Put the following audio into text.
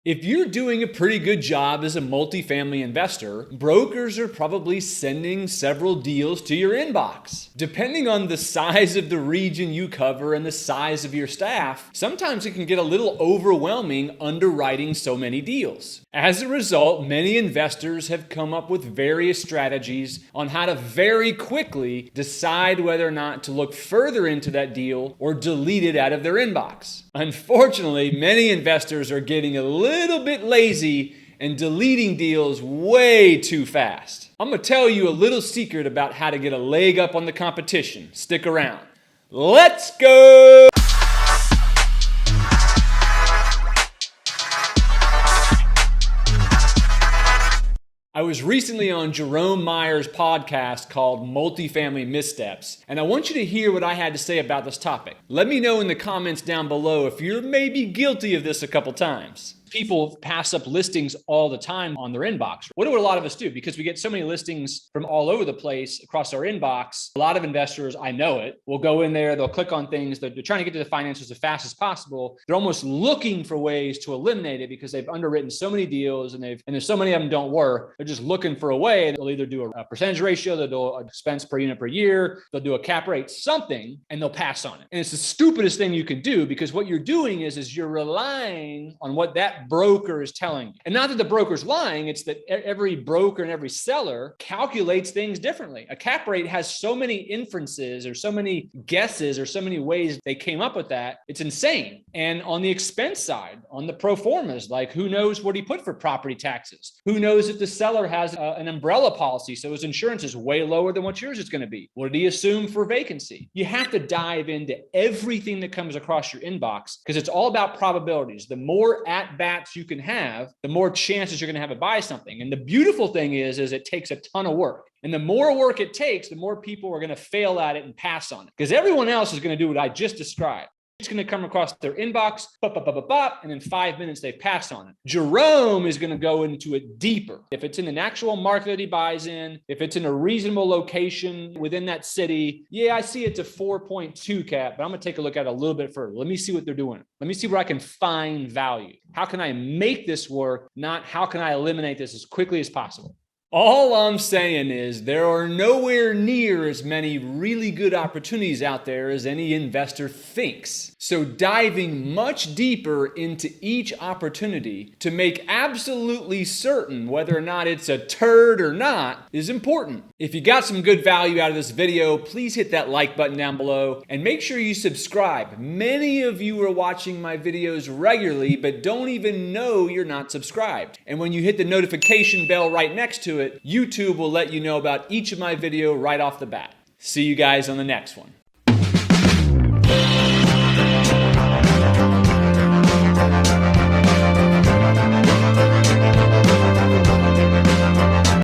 If you're doing a pretty good job as a multifamily investor, brokers are probably sending several deals to your inbox. Depending on the size of the region you cover and the size of your staff, sometimes it can get a little overwhelming underwriting so many deals. As a result, many investors have come up with various strategies on how to very quickly decide whether or not to look further into that deal or delete it out of their inbox. Unfortunately, many investors are getting a little bit lazy and deleting deals way too fast. I'm gonna tell you a little secret about how to get a leg up on the competition. Stick around. Let's go! I was recently on Jerome Meyer's podcast called Multifamily Missteps, and I want you to hear what I had to say about this topic. Let me know in the comments down below if you're maybe guilty of this a couple times. People pass up listings all the time on their inbox. What do a lot of us do? Because we get so many listings from all over the place across our inbox, a lot of investors, I know it, will go in there, they'll click on things, they're trying to get to the financials as fast as possible. They're almost looking for ways to eliminate it because they've underwritten so many deals and there's so many of them don't work. They're just looking for a way. They'll either do a percentage ratio, they'll do an expense per unit per year, they'll do a cap rate, something, and they'll pass on it. And it's the stupidest thing you can do because what you're doing is you're relying on what that broker is telling you. And not that the broker's lying, it's that every broker and every seller calculates things differently. A cap rate has so many inferences or so many guesses or so many ways they came up with that. It's insane. And on the expense side, on the pro formas, like who knows what he put for property taxes? Who knows if the seller has an umbrella policy, so his insurance is way lower than what yours is going to be? What did he assume for vacancy? You have to dive into everything that comes across your inbox because it's all about probabilities. The more at-bats you can have, the more chances you're going to have to buy something. And the beautiful thing is it takes a ton of work. And the more work it takes, the more people are going to fail at it and pass on it. Because everyone else is going to do what I just described. It's going to come across their inbox, and in 5 minutes they pass on it. Jerome is going to go into it deeper. If it's in an actual market that he buys in, if it's in a reasonable location within that city, yeah, I see it's a 4.2 cap, but I'm going to take a look at it a little bit further. Let me see what they're doing. Let me see where I can find value. How can I make this work? Not how can I eliminate this as quickly as possible? All I'm saying is there are nowhere near as many really good opportunities out there as any investor thinks. So diving much deeper into each opportunity to make absolutely certain whether or not it's a turd or not is important. If you got some good value out of this video, please hit that like button down below and make sure you subscribe. Many of you are watching my videos regularly but don't even know you're not subscribed. And when you hit the notification bell right next to it, YouTube will let you know about each of my videos right off the bat. See you guys on the next one.